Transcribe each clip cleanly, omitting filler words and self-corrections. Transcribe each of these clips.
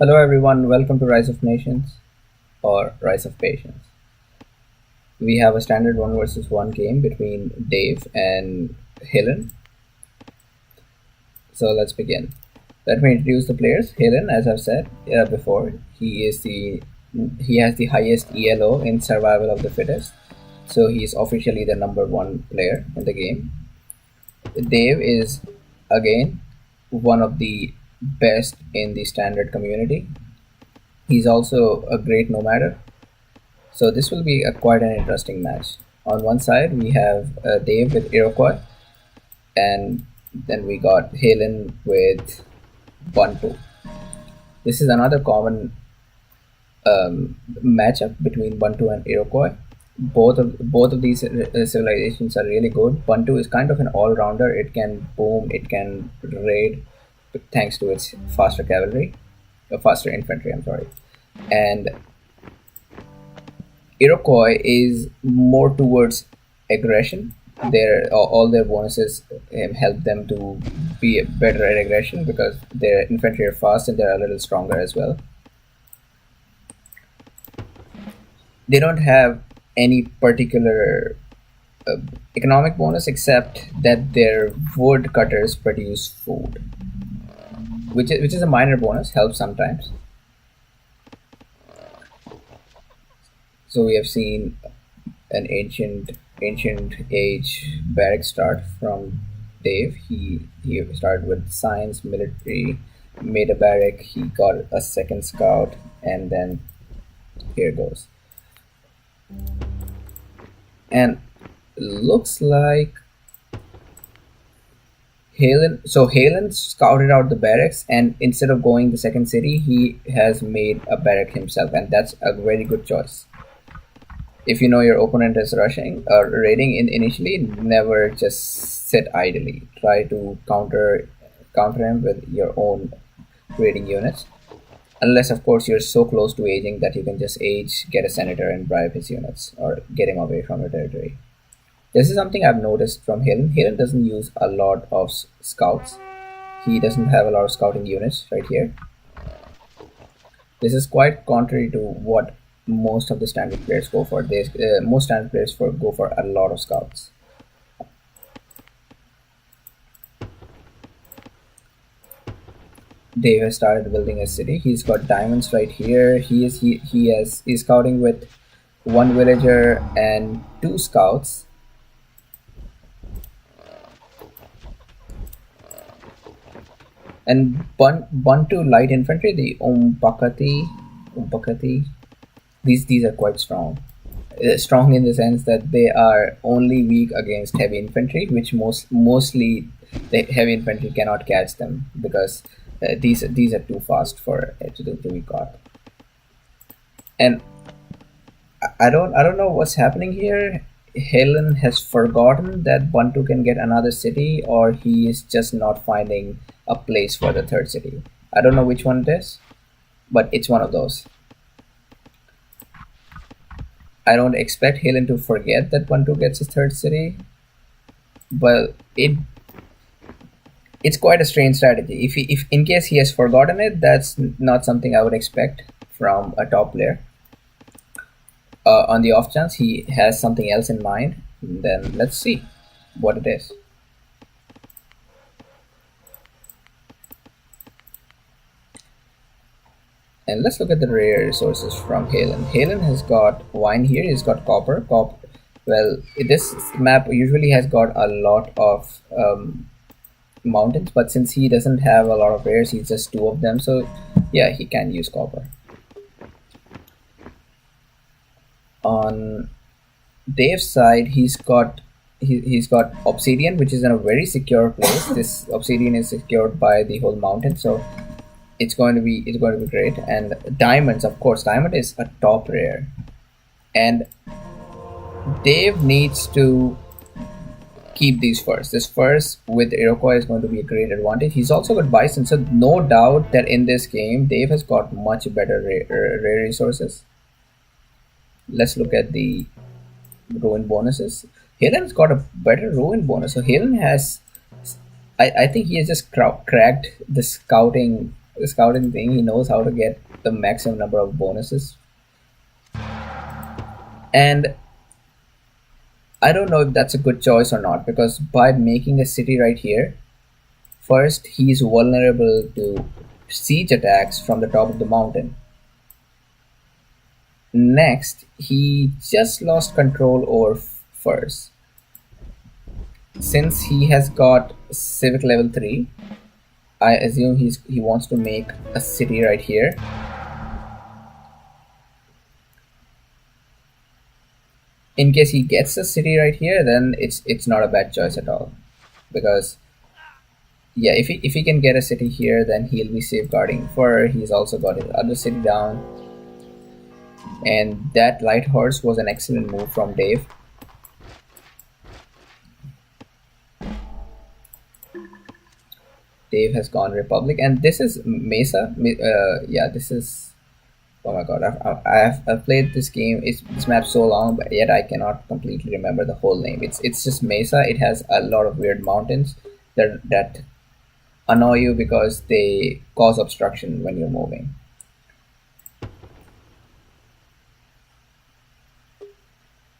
Hello everyone, welcome to Rise of Nations or Rise of Patience. We have a standard 1 versus 1 game between Dave and Halen. So let's begin. Let me introduce the players. Halen, as I've said before, he has the highest ELO in Survival of the Fittest, so he's officially the number 1 player in the game. Dave is again one of the best in the standard community. He's also a great nomadic. So this will be quite an interesting match. On one side, we have Dave with Iroquois, and then we got Halen with Bantu. This is another common matchup between Bantu and Iroquois. Both of these civilizations are really good. Bantu is kind of an all-rounder. It can boom, it can raid, thanks to its faster cavalry, faster infantry. I'm sorry, and Iroquois is more towards aggression. All their bonuses help them to be better at aggression because their infantry are fast and they're a little stronger as well. They don't have any particular economic bonus except that their wood cutters produce food, which is a minor bonus, helps sometimes. So we have seen an ancient age barrack start from Dave. He started with science, military, made a barrack. He got a second scout, and then here goes. And looks like Halen scouted out the barracks, and instead of going the second city, he has made a barrack himself, and that's a very good choice. If you know your opponent is rushing or raiding initially, never just sit idly. Try to counter him with your own raiding units. Unless, of course, you're so close to aging that you can just age, get a senator, and bribe his units or get him away from your territory. This is something I've noticed from Halen. Halen doesn't use a lot of scouts. He doesn't have a lot of scouting units right here. This is quite contrary to what most of the standard players go for. Most standard players go for a lot of scouts. Dave has started building a city. He's got diamonds right here. He's scouting with 1 villager and 2 scouts. And Bantu light infantry, the Umpakati, these are quite strong. Strong in the sense that they are only weak against heavy infantry, which mostly the heavy infantry cannot catch them because these are too fast for to be caught. And I don't know what's happening here. Halen has forgotten that Bantu can get another city, or he is just not finding a place for the third city. I don't know which one it is, but it's one of those. I don't expect Halen to forget that Bantu gets his third city, but it's quite a strange strategy. If in case he has forgotten it, that's not something I would expect from a top player. On the off chance he has something else in mind, then let's see what it is. And let's look at the rare resources from Halen. Halen has got wine here, he's got copper. Well, this map usually has got a lot of mountains, but since he doesn't have a lot of rares, he's just 2 of them, so yeah, he can use copper. On Dave's side, he's got obsidian, which is in a very secure place. This obsidian is secured by the whole mountain, so it's going to be great. And diamonds, of course, diamond is a top rare, and Dave needs to keep these first. This first with Iroquois is going to be a great advantage. He's also got bison, so no doubt that in this game Dave has got much better rare resources. Let's look at the ruin bonuses. Halen's got a better ruin bonus. So Halen has, I think he has just cracked the scouting scouting thing. He knows how to get the maximum number of bonuses. And I don't know if that's a good choice or not, because by making a city right here, first he's vulnerable to siege attacks from the top of the mountain. Next, he just lost control over Furs. Since he has got civic level 3, I assume he wants to make a city right here. In case he gets a city right here, then it's not a bad choice at all, because yeah, if he can get a city here, then he'll be safeguarding Fur. He's also got his other city down, and that light horse was an excellent move from Dave. Dave has gone Republic, and this is Mesa. Yeah, this is. Oh my god, I've played this game. This map so long, but yet I cannot completely remember the whole name. It's just Mesa. It has a lot of weird mountains that annoy you because they cause obstruction when you're moving.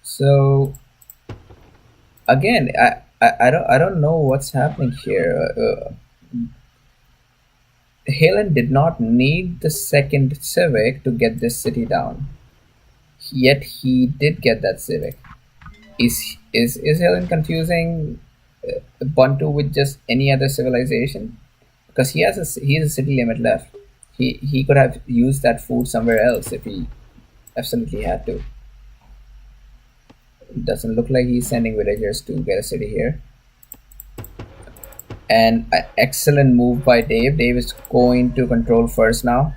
So again, I don't know what's happening here. Halen did not need the second civic to get this city down, yet he did get that civic. Is Helen confusing Bantu with just any other civilization? Because he has a city limit left. He could have used that food somewhere else if he absolutely had to. It doesn't look like he's sending villagers to get a city here. And an excellent move by Dave. Dave is going to control first now.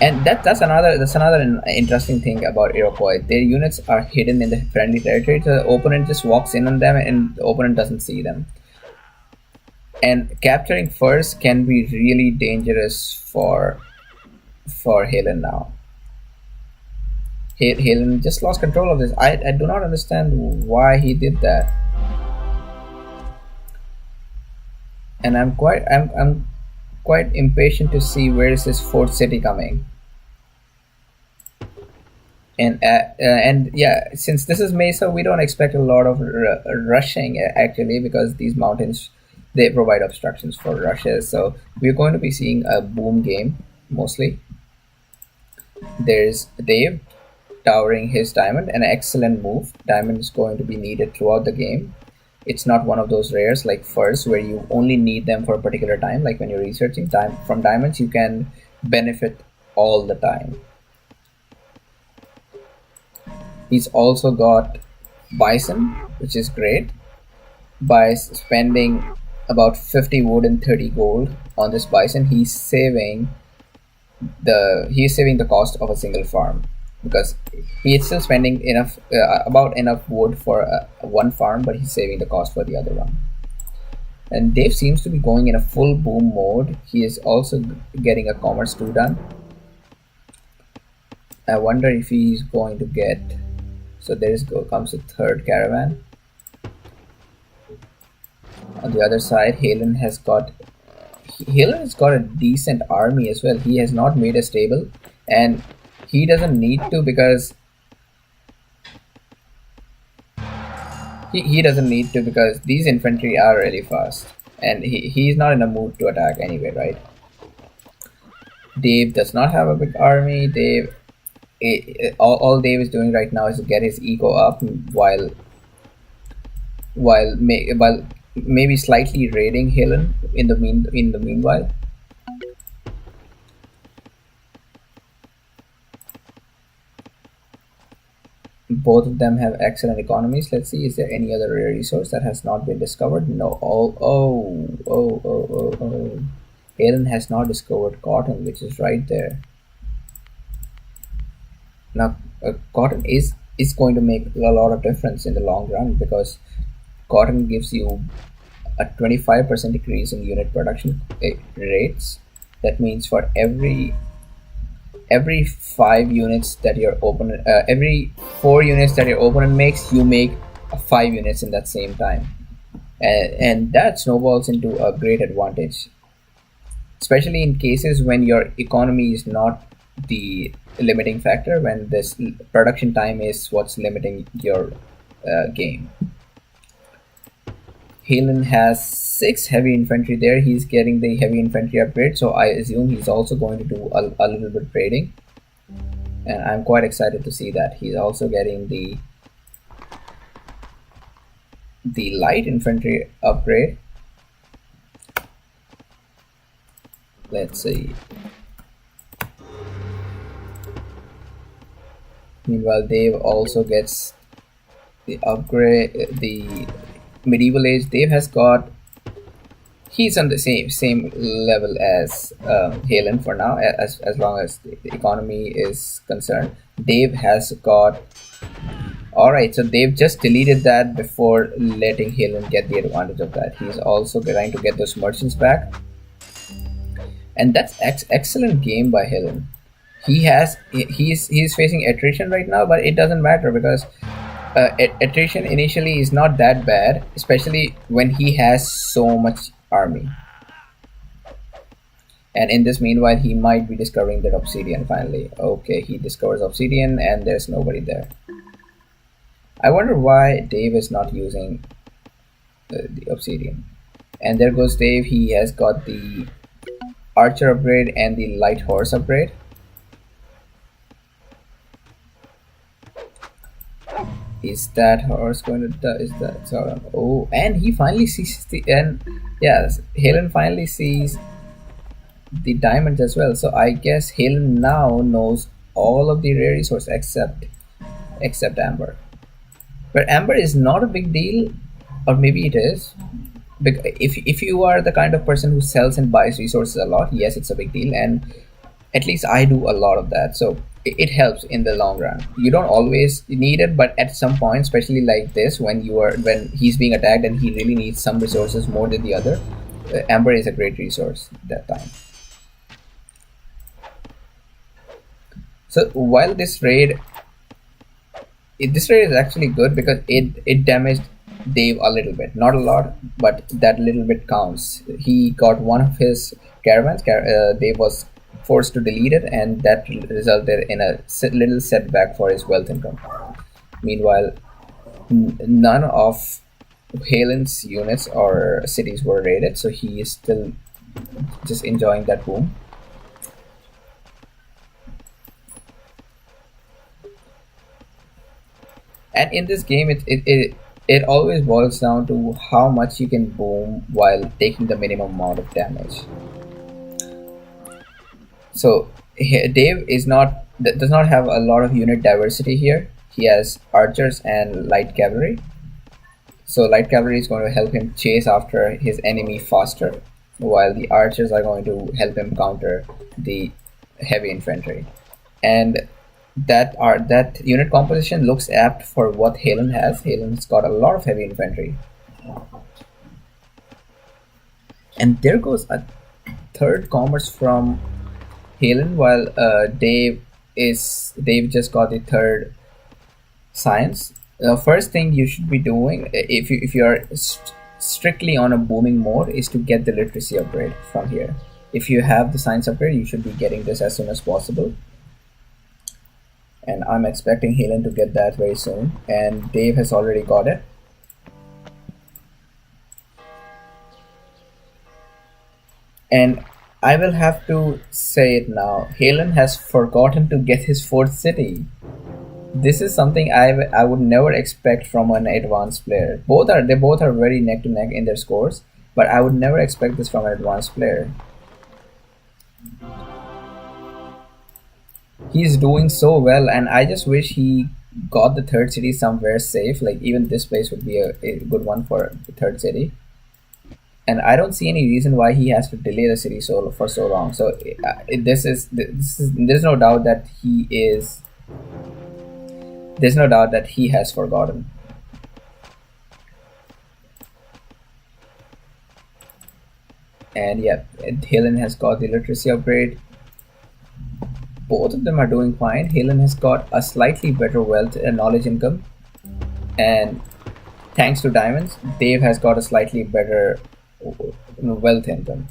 And that's another interesting thing about Iroquois. Their units are hidden in the friendly territory. The opponent just walks in on them, and the opponent doesn't see them. And capturing first can be really dangerous for Halen now. Halen just lost control of this. I do not understand why he did that. And I'm quite impatient to see where is this fourth city coming. And yeah, since this is Mesa, we don't expect a lot of rushing actually, because these mountains, they provide obstructions for rushes. So we're going to be seeing a boom game mostly. There's Dave towering his diamond, an excellent move. Diamond is going to be needed throughout the game. It's not one of those rares like first where you only need them for a particular time. Like when you're researching time from diamonds, you can benefit all the time. He's also got bison, which is great. By spending about 50 wood and 30 gold on this bison, he's saving the cost of a single farm, because he is still spending enough about enough wood for one farm, but he's saving the cost for the other one. And Dave seems to be going in a full boom mode. He is also getting a commerce 2 done. I wonder if he's going to get. So comes a third caravan. On the other side, Halen has got a decent army as well. He has not made a stable, and he doesn't need to, because he doesn't need to, because these infantry are really fast, and he's not in a mood to attack anyway, right? Dave does not have a big army. All Dave is doing right now is to get his ego up while maybe slightly raiding Halen in the meanwhile. Both of them have excellent economies. Let's see, is there any other rare resource that has not been discovered? No. Oh. Halen has not discovered cotton, which is right there. Now, cotton is going to make a lot of difference in the long run, because cotton gives you a 25% decrease in unit production rates. That means for every 5 units that your opponent, every 4 units that your opponent makes, you make 5 units in that same time, and that snowballs into a great advantage, especially in cases when your economy is not the limiting factor, when this production time is what's limiting your game. Halen has 6 heavy infantry there. He's getting the heavy infantry upgrade, so I assume he's also going to do a little bit of trading. And I'm quite excited to see that. He's also getting the light infantry upgrade. Let's see. Meanwhile, Dave also gets the upgrade, the medieval age. Dave has got, he's on the same level as Halen for now, as long as the economy is concerned. Dave has got, all right, so they've just deleted that before letting Halen get the advantage of that. He's also trying to get those merchants back, and that's excellent game by Halen. He's facing attrition right now, but it doesn't matter because attrition initially is not that bad, especially when he has so much army. And in this meanwhile, he might be discovering that obsidian finally. Okay, he discovers obsidian and there's nobody there. I wonder why Dave is not using the obsidian. And there goes Dave. He has got the archer upgrade and the light horse upgrade. Is that horse going to die? Is that so? Oh, and he finally sees the, and yes, Halen finally sees the diamonds as well. So I guess Halen now knows all of the rare resources except amber. But amber is not a big deal, or maybe it is. If you are the kind of person who sells and buys resources a lot, yes, it's a big deal, and at least I do a lot of that. So it helps in the long run. You don't always need it, but at some point, especially like this, when he's being attacked and he really needs some resources more than the other, amber is a great resource at that time. So while this raid is actually good because it damaged Dave a little bit, not a lot, but that little bit counts. He got one of his caravans. Dave was forced to delete it, and that resulted in a little setback for his wealth income. Meanwhile, none of Halen's units or cities were raided, so he is still just enjoying that boom. And in this game, it always boils down to how much you can boom while taking the minimum amount of damage. So Dave does not have a lot of unit diversity here. He has archers and light cavalry. So light cavalry is going to help him chase after his enemy faster, while the archers are going to help him counter the heavy infantry. And that unit composition looks apt for what Halen has. Halen's got a lot of heavy infantry. And there goes a third commerce from Halen, while Dave just got the third science. The first thing you should be doing if you are strictly on a booming mode is to get the literacy upgrade from here. If you have the science upgrade, you should be getting this as soon as possible. And I'm expecting Halen to get that very soon, and Dave has already got it. And I will have to say it now, Halen has forgotten to get his 4th city. This is something I would never expect from an advanced player. They both are very neck to neck in their scores, but I would never expect this from an advanced player. He's doing so well, and I just wish he got the 3rd city somewhere safe. Like even this place would be a good one for the 3rd city. And I don't see any reason why he has to delay the city for so long. So there's no doubt that there's no doubt that he has forgotten. And yeah, Halen has got the literacy upgrade. Both of them are doing fine. Halen has got a slightly better wealth and knowledge income, and Thanks to diamonds, Dave has got a slightly better wealth income.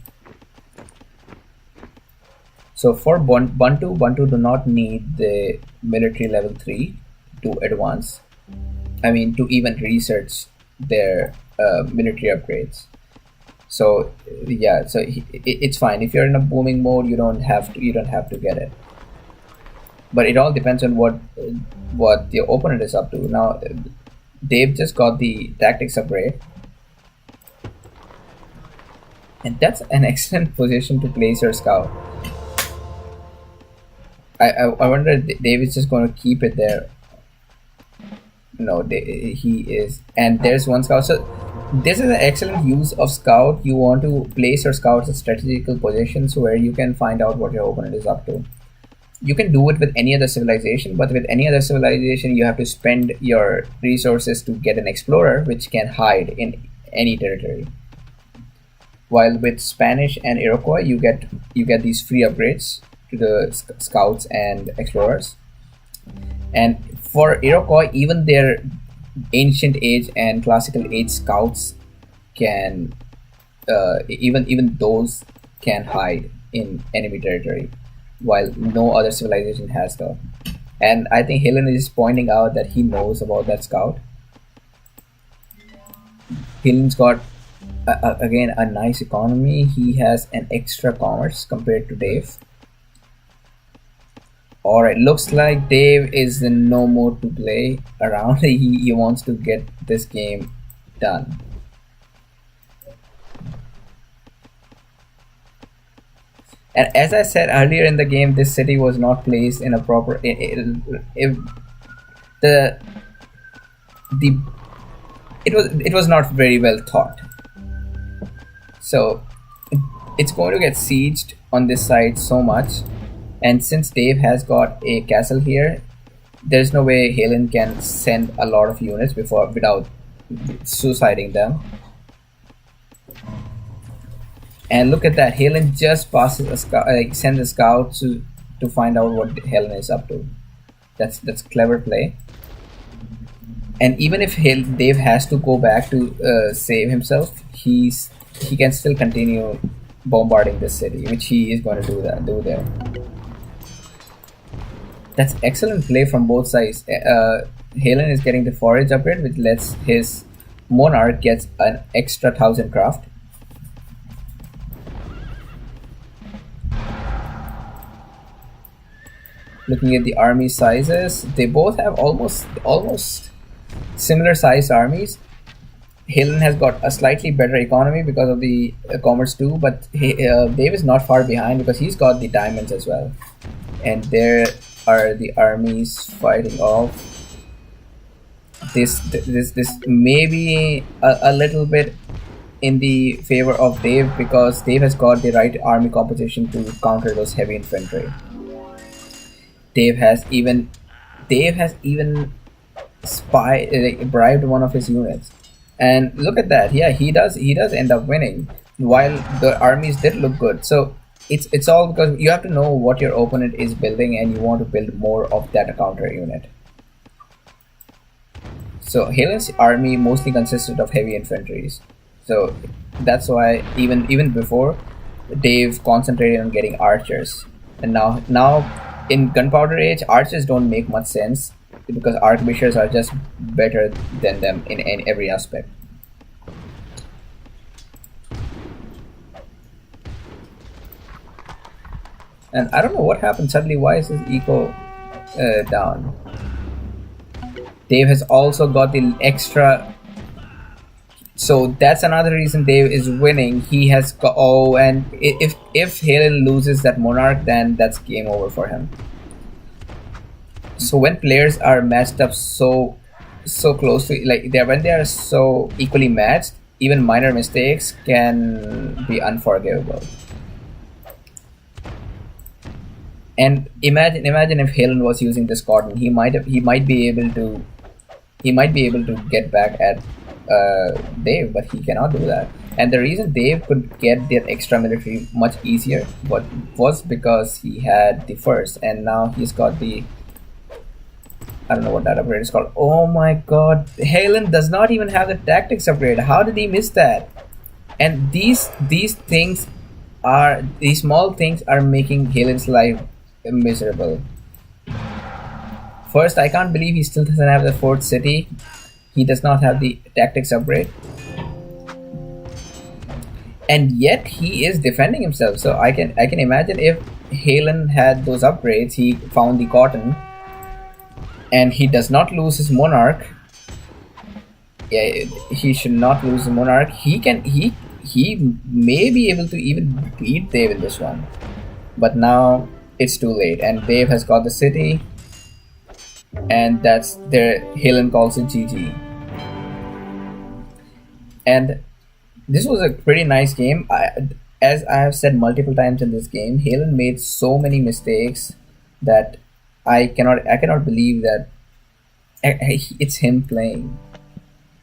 So for Bantu do not need the military level 3 to advance. I mean, to even research their military upgrades. So yeah, so it's fine if you're in a booming mode. You don't have to get it. But it all depends on what your opponent is up to. Now, they've just got the tactics upgrade, and that's an excellent position to place your scout. I wonder if Dave is just going to keep it there. No, he is, and there's one scout. So this is an excellent use of scout. You want to place your scouts at strategical positions where you can find out what your opponent is up to. You can do it with any other civilization, but with any other civilization, you have to spend your resources to get an explorer, which can hide in any territory. While with Spanish and Iroquois, you get these free upgrades to the scouts and explorers. And for Iroquois, even their ancient age and classical age scouts can even those can hide in enemy territory, while no other civilization has though. And I think Halen is pointing out that he knows about that scout. Helen's got again a nice economy. He has an extra commerce compared to Dave. Alright, looks like Dave is in no mood to play around. He wants to get this game done. And as I said earlier in the game, this city was not placed in a proper. The it was not very well thought. So it's going to get sieged on this side so much. And since Dave has got a castle here, there's no way Halen can send a lot of units without suiciding them. And look at that, Halen just passes a scout, sends a scout to find out what Halen is up to. That's clever play. And even if Dave has to go back to save himself, he can still continue bombarding this city, which he is going to do there. That's excellent play from both sides. Halen is getting the forage upgrade, which lets his monarch gets an extra 1,000 craft. Looking at the army sizes, they both have almost similar sized armies. Halen has got a slightly better economy because of the commerce too, but Dave is not far behind because he's got the diamonds as well. And there are the armies fighting off. This may be a little bit in the favor of Dave because Dave has got the right army composition to counter those heavy infantry. Dave has even bribed one of his units, and look at that. Yeah, he does end up winning, while the armies did look good. So it's all because you have to know what your opponent is building, and you want to build more of that counter unit. So Halen's army mostly consisted of heavy infantries, so that's why even before, Dave concentrated on getting archers, and now in Gunpowder Age, archers don't make much sense because arquebusiers are just better than them in every aspect. And I don't know what happened suddenly. Why is his eco down? Dave has also got the extra. So that's another reason Dave is winning. He has got, and if Halen loses that monarch, then that's game over for him. So when players are matched up so closely, when they are so equally matched, even minor mistakes can be unforgivable. And imagine if Halen was using this cotton, he might be able to get back at Dave, but he cannot do that. And the reason Dave could get that extra military much easier was because he had the first, and now he's got the I don't know what that upgrade is called. Oh my god, Halen does not even have the tactics upgrade. How did he miss that? And these things are these small things are making Halen's life miserable. First, I can't believe he still doesn't have the fourth city. He does not have the tactics upgrade. And yet he is defending himself. So I can imagine if Halen had those upgrades, he found the cotton, and he does not lose his monarch. Yeah, he should not lose the monarch. He may be able to even beat Dave in this one, but now it's too late, and Dave has got the city, and that's there. Halen calls it GG, and this was a pretty nice game. As I have said multiple times in this game, Halen made so many mistakes that I cannot believe that it's him playing.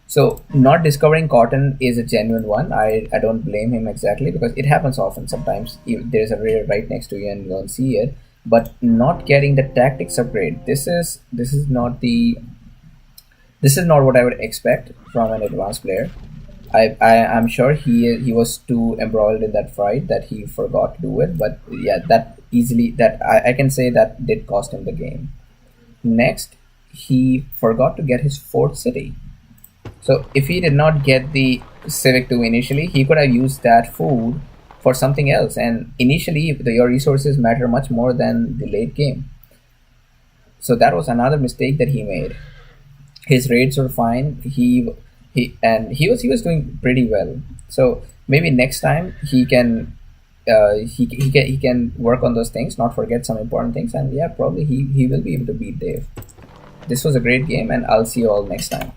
So not discovering cotton is a genuine one. I don't blame him exactly, because it happens often. Sometimes there's a rare right next to you and you don't see it. But not getting the tactics upgrade. This is not what I would expect from an advanced player. I'm sure he was too embroiled in that fight that he forgot to do it. But yeah, I can say that did cost him the game. Next, he forgot to get his fourth city. So if he did not get the Civic 2 initially, he could have used that food for something else. And initially, your resources matter much more than the late game. So that was another mistake that he made. His raids were fine. He was doing pretty well. So maybe next time he can work on those things, not forget some important things, and yeah, probably he will be able to beat Dave. This was a great game, and I'll see you all next time.